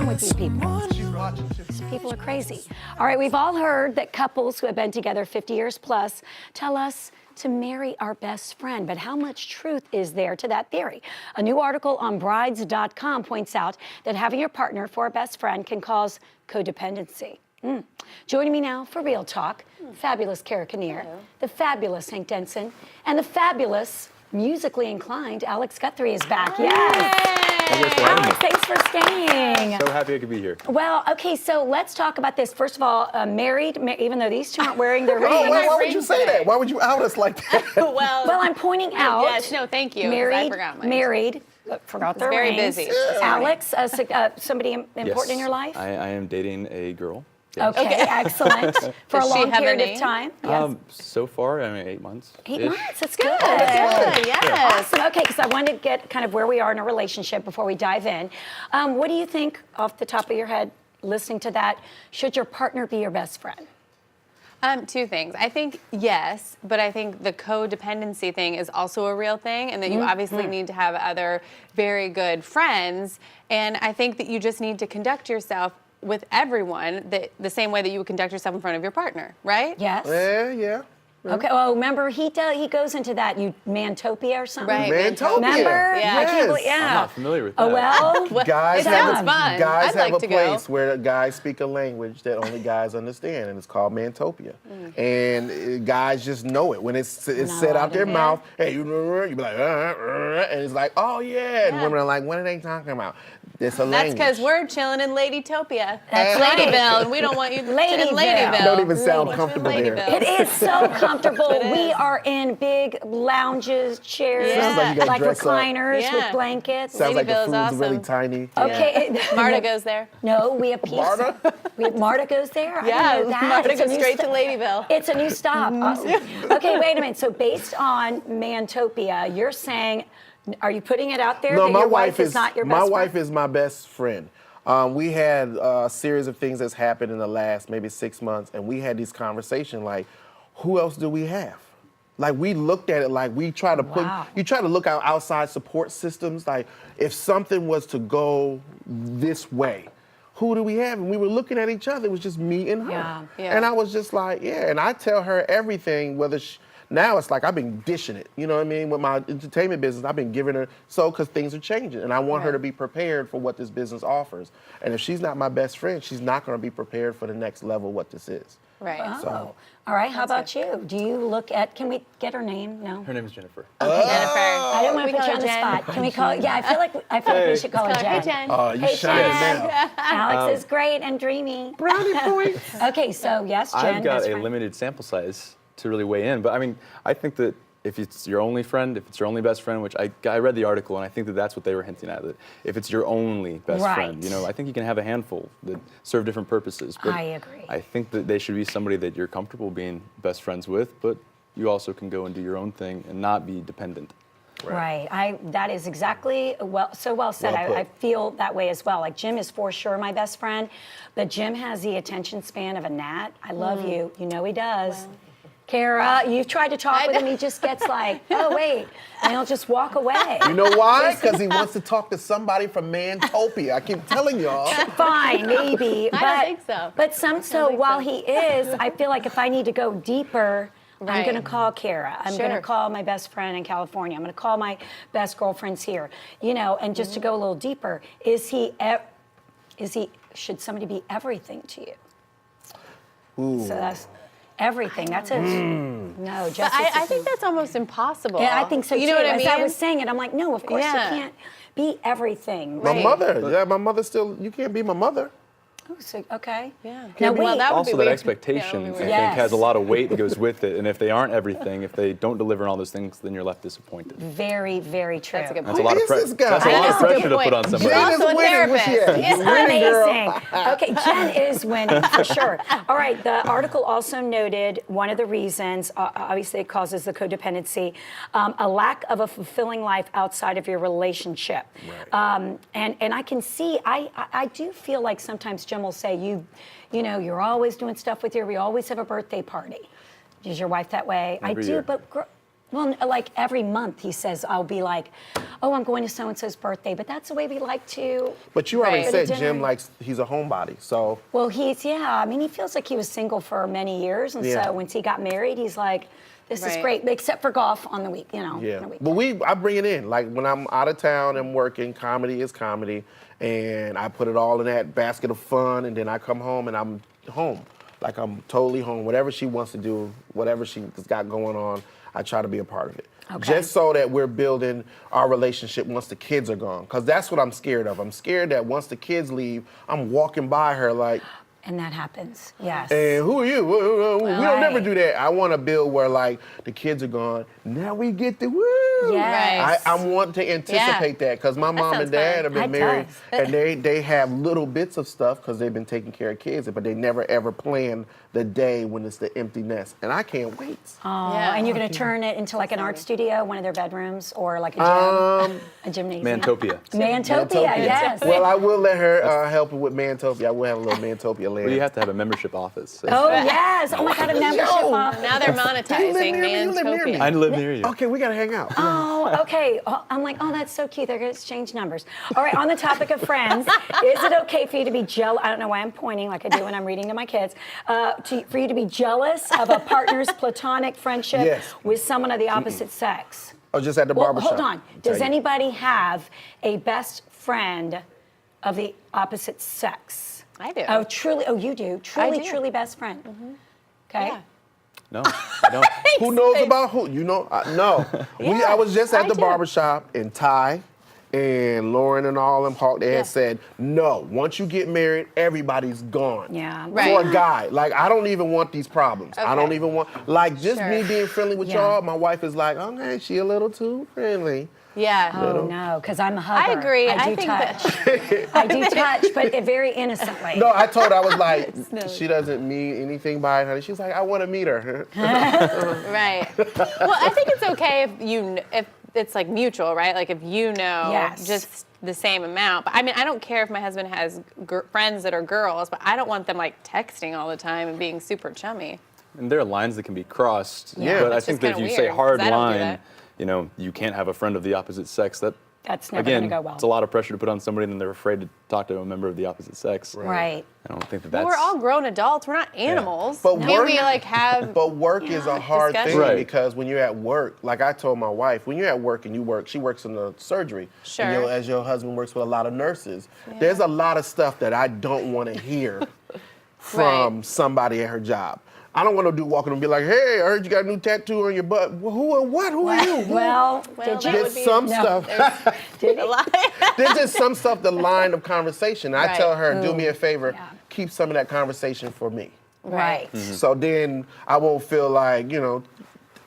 wrong with you people? These people are crazy. All right, we've all heard that couples who have been together 50 years plus tell us to marry our best friend. But how much truth is there to that theory? A new article on brides.com points out that having your partner for a best friend can cause codependency. Joining me now for Real Talk, fabulous Kara Kinnear, the fabulous Hank Denson, and the fabulous, musically inclined Alex Guthrie is back. Yes. Alex, thanks for staying. So happy I could be here. Well, okay, so let's talk about this. First of all, married, even though these two aren't wearing their rings. Oh, why would you say that? Why would you out us like that? Well, I'm pointing out. Yes, no, thank you. Married, I forgot mine. Married. Forgot their very rings. busy. Alex, somebody important in your life? I am dating a girl. Okay, excellent. For a Does she long have a period of name? time. Yes. So far, 8 months. 8 months, that's good. Good, yes. Awesome. Okay, because I wanted to get kind of where we are in a relationship before we dive in. What do you think, off the top of your head, listening to that, should your partner be your best friend? Two things. I think yes, but I think the codependency thing is also a real thing, and that you obviously need to have other very good friends. And I think that you just need to conduct yourself with everyone the same way that you would conduct yourself in front of your partner, right? Yes. Yeah. Okay. Well, remember he goes into that mantopia or something. Right. Mantopia. Remember? Yeah. I can't believe, Yes. yeah. I'm not familiar with that. Oh well. Guys It have sounds fun. Guys I'd have like a to go. place where guys speak a language that only guys understand, and it's called Mantopia. And guys just know it when it's said out their mouth. Hey, you be like, and it's like, oh yeah. And women are like, what are they talking about? It's a That's language. because we're chilling in Ladytopia. That's right. Ladyville, and we don't want you in Ladyville. Ladyville. Don't even sound Lady. comfortable Ladyville. there. It is so comfortable. It We is. are in big lounges, chairs, Yeah. Sounds like you gotta like dress up. recliners with Yeah. blankets. Sounds like the Ladyville's food's awesome. really tiny. Okay. Marta goes there. No, we have pizza. Marta? Marta goes there? I Yeah, didn't know that. Marta It's a goes new straight to Ladyville. It's a new stop. Awesome. Okay, wait a minute. So based on Mantopia, you're saying, are you putting it out there No, that my your wife is not your best my friend? wife is my best friend. We had a series of things that's happened in the last maybe 6 months, and we had this conversation like, who else do we have? Like we looked at it like we try to you try to look out outside support systems. Like if something was to go this way, who do we have? And we were looking at each other. It was just me and her. Yeah. And I was just like, yeah. And I tell her everything, whether now it's like I've been dishing it, you know what I mean? With my entertainment business, I've been giving her because things are changing, and I want her to be prepared for what this business offers. And if she's not my best friend, she's not going to be prepared for the next level what this is. Right. Oh. All right, how about you? Do you look at, can we get her name? No? Her name is Jennifer. Jennifer. I don't want We to put call you on the her Jen. spot. Can we call, yeah, I feel like we should call her Call her Jen. Jen. You Hey, shining Jen. now. Alex is great and dreamy. Brownie points. Okay, so yes, Jen, I've got best a friend. limited sample size to really weigh in, but I mean, I think that if it's your only friend, if it's your only best friend, which I read the article and I think that that's what they were hinting at, that if it's your only best friend, you know, I think you can have a handful that serve different purposes. But I agree. I think that they should be somebody that you're comfortable being best friends with, but you also can go and do your own thing and not be dependent. Right. That is exactly so well said. Well put. I feel that way as well. Like Jim is for sure my best friend, but Jim has the attention span of a gnat. I love you. You know he does. Well. Kara, you've tried to talk with him. He just gets like, oh, wait. And he'll just walk away. You know why? Because he wants to talk to somebody from Mantopia. I keep telling y'all. Fine, maybe. I don't think so. But while he is, I feel like if I need to go deeper, I'm Right. going to call Kara. I'm going to Sure. call my best friend in California. I'm going to call my best girlfriends here. You know, and just to go a little deeper, should somebody be everything to you? Ooh. So that's everything. That's a no. Justice. But I think that's almost impossible. Yeah, I think so too. You know what I mean? As I was saying it, I'm like, no, of course Yeah. you can't be everything. My Right. mother. Yeah, my mother still, you can't be my mother. Oh, so, okay. Yeah. Now be- wait. Well, that would Also, be that weird. expectation, Yeah, that I would be think, weird. Yes. has a lot of weight that goes with it. And if they aren't everything, if they don't deliver on all those things, then you're left disappointed. Very, very true. That's a good That's point. a lot Who of is this guy? That's a I lot know. of pressure to Good put on point. somebody. Jen Also is a winning. What's she therapist. at? Yes, She's winning, girl. Amazing. Okay, Jen is winning for sure. All right, the article also noted one of the reasons, obviously it causes the codependency, a lack of a fulfilling life outside of your relationship. Right. And I can see, I do feel like sometimes Jen will say, you know, you're always doing stuff with we always have a birthday party. Is your wife that way? Every I do, year. but Well, like every month he says, I'll be like, oh, I'm going to so-and-so's birthday, but that's the way we like to. But you already Right. said Dinner. Jim likes, he's a homebody, so. Well, I mean, he feels like he was single for many years. And Yeah. so once he got married, he's like, this is Right. great, except for golf on the week, Yeah, on the week. but I bring it in. Like when I'm out of town and working, comedy is comedy, and I put it all in that basket of fun, and then I come home and I'm home. Like I'm totally home. Whatever she wants to do, whatever she's got going on, I try to be a part of it. Okay. Just so that we're building our relationship once the kids are gone. Because that's what I'm scared of. I'm scared that once the kids leave, I'm walking by her like, And that happens, yes. and who are you? We don't never Right. do that. I want to build where like the kids are gone. Now we get the woo. Yes. I want to anticipate that because my mom sounds and dad fun. have been It married does. and they have little bits of stuff because they've been taking care of kids, but they never ever plan the day when it's the empty nest. And I can't wait. Oh, Yeah. and you're going to turn it into like an art studio, one of their bedrooms, or like a gym, a gymnasium. Mantopia. Mantopia, yes. Well, I will let her help with Mantopia. I will have a little Mantopia land. Well, you have to have a membership office. So. Oh, yes. Oh, my God, a membership Yo. off. Now they're monetizing You live near me. Mantopia. I live near you. Okay, we got to hang out. Oh, okay. Oh, I'm like, oh, that's so cute. They're going to exchange numbers. All right, on the topic of friends, is it okay for you to be jealous? I don't know why I'm pointing like I do when I'm reading to my kids. For you to be jealous of a partner's platonic friendship Yes. with someone of the opposite sex? I was just at the Well, barbershop. hold on. Does anybody have a best friend of the opposite sex? I do. Oh, truly? Oh, you do? Truly, do. truly best friend? Okay. Yeah. No, I don't. Who knows about who? You know, no. I was just at I the do. barbershop, and Ty and Lauren and all them, they Yeah. had said, no, once you get married, everybody's gone. Yeah. Right. For a guy. Like, I don't even want these problems. I don't Okay. even want, like, just Sure. me being friendly with Yeah. y'all, my wife is like, okay, she a little too friendly. Yeah. Oh, no, because I'm a hugger. I agree. I do I think touch. I do touch, but very innocently. No, I told her, I was like, No. she doesn't mean anything by it, honey. She's like, I want to meet her. Right. Well, I think it's okay if it's like mutual, right? Like if you know Yes. just the same amount. But I mean, I don't care if my husband has friends that are girls, but I don't want them like texting all the time and being super chummy. And there are lines that can be crossed. Yeah. But I It's think just that if you kinda say weird, hard 'cause I don't do line, that. you can't have a friend of the opposite sex. That's never again, going to go well. it's a lot of pressure to put on somebody, and then they're afraid to talk to a member of the opposite sex. Right. I don't think that Well, that's. we're all grown adults. We're not animals. But Can work- we like have? But work is a hard discussion. thing Right. because when you're at work, like I told my wife, when you're at work and she works in the surgery. Sure. And as your husband works with a lot of nurses, there's a lot of stuff that I don't want to hear from Right. somebody at her job. I don't want to walk in and be like, hey, I heard you got a new tattoo on your butt. Well, who or what? Who are you? Well, Well, did that you? would There's be- some No. stuff. Did A he? lot. There's just some stuff, the line of conversation. I Right. tell her, do me a favor, Yeah. keep some of that conversation for me. Right. So then I won't feel like,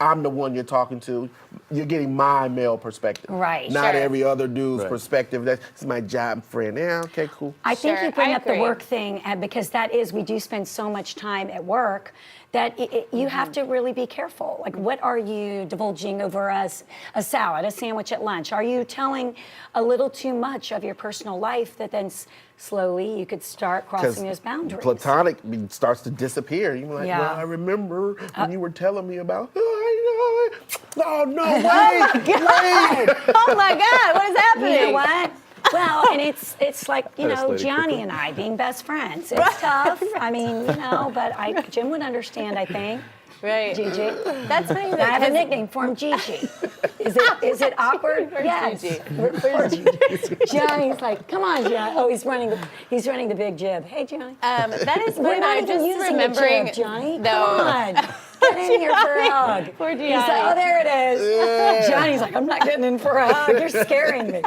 I'm the one you're talking to. You're getting my male perspective. Right. Not Sure. every other dude's Right. perspective. That's my job friend. Yeah, okay, cool. I think Sure, you bring I up the agree. work thing because we do spend so much time at work that you have to really be careful. Like, what are you divulging over a salad, a sandwich at lunch? Are you telling a little too much of your personal life that then slowly you could start crossing those boundaries? Platonic starts to disappear. You're like, Yeah. well, I remember when you were telling me about, oh, no, wait. Oh my God! What is happening? You know what? Well, and it's like, That escalated Gianni quickly. and I being best friends. It's tough. I mean, but Jim would understand, I think. Right. Gigi. That's funny. I have a nickname for him, Gigi. Is it awkward? Where's Yes. Gigi? Where's Gigi? Johnny's like, come on, Johnny. Oh, he's running the big jib. Hey, Johnny. That is We're when not I'm even just using remembering. the jib, Johnny. though- Come on. Get in here for a hug. Poor He's like, Gianni. oh, there it is. Johnny's like, I'm not getting in for a hug. You're scaring me.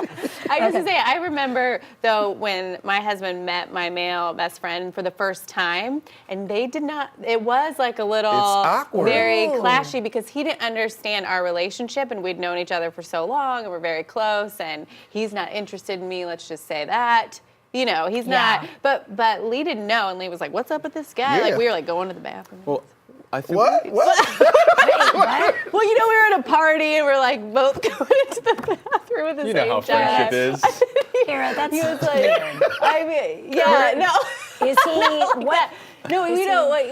I was gonna say, I remember though when my husband met my male best friend for the first time, and they did not. It was like a little awkward. very Ooh. clashy because he didn't understand our relationship, and we'd known each other for so long, and we're very close, and he's not interested in me. Let's just say that. He's Yeah. not. But Lee didn't know, and Lee was like, "What's up with this guy?" Yeah. Like we were like going to the bathroom. Well, I think. What? Wait, what? Well, we were at a party and we're like both going into the bathroom at the You same know how time. friendship is. Kara, that's He was like, weird. I mean, yeah, no. Is he, what? No,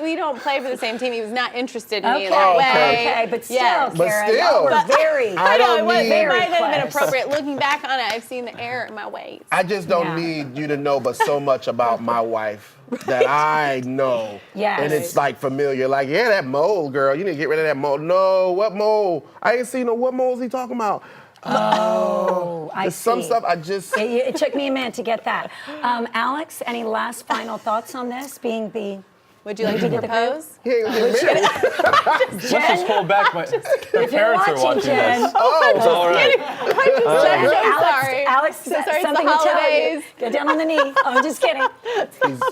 we don't play for the same team. He was not interested in me in Okay, that way. okay, but still, Yes. But Karen, still. we're very. I don't It might need- not have been close. appropriate. Looking back on it, I've seen the error in my ways. I just don't Yeah. need you to know but so much about my wife that I know. Yes. And it's like familiar. Like, yeah, that mole, girl. You need to get rid of that mole. No, what mole? I ain't seen no, what mole is he talking about? Oh, I There's see. some stuff I just. It took me a minute to get that. Alex, any last final thoughts on this? Being the Would you like to Lady to the propose? He ain't gonna get married. Let's just hold back. My parents are watching Jen. this. Oh, It's all right. Jen, so Alex, sorry. Alex, So sorry, it's something the to tell you. holidays. Get down on the knee. Oh, I'm just kidding.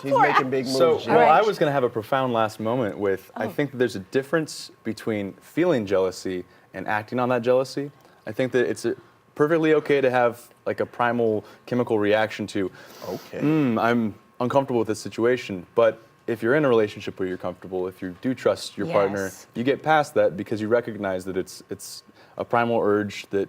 he's making big moves. So, Jen. well, right. I was going to have a profound last moment with, I think that there's a difference between feeling jealousy and acting on that jealousy. I think that it's perfectly okay to have like a primal chemical reaction to, Okay. I'm uncomfortable with this situation. But if you're in a relationship where you're comfortable, if you do trust your partner, Yes. you get past that because you recognize that it's a primal urge that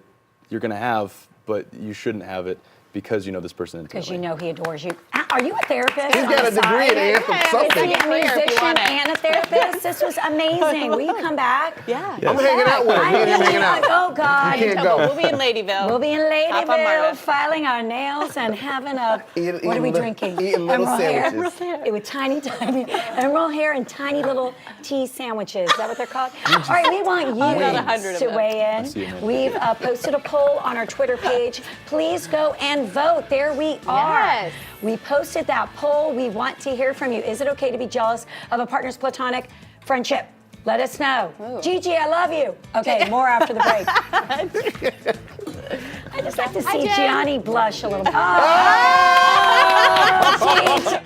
you're going to have, but you shouldn't have it because you know this person intimately. Because you know he adores you. Are you a therapist? He's on got the a degree side? in anthem Yeah, something. Is he a Clear if you musician want it. and a therapist? This was amazing. Will you come back? Yeah. Yeah. I'm hanging out with him. I'm Me and him hanging like, out. oh God. You can't No, go. but we'll be in Ladyville. We'll be in Hop on Ladyville Marta. filing our nails and having a, Eating what are we li- drinking? eating little Emerald hair. sandwiches. With tiny emerald hair and tiny little tea sandwiches. Is that what they're called? All right, we want About you 100 of to them. weigh see you, in. man. We've posted a poll on our Twitter page. Please go and vote. There we are. Yes. We posted that poll. We want to hear from you. Is it okay to be jealous of a partner's platonic friendship? Let us know. Ooh. Gigi, I love you. Okay, more after the break. I just like to see Jen. Gianni blush a little bit. Oh, Gigi.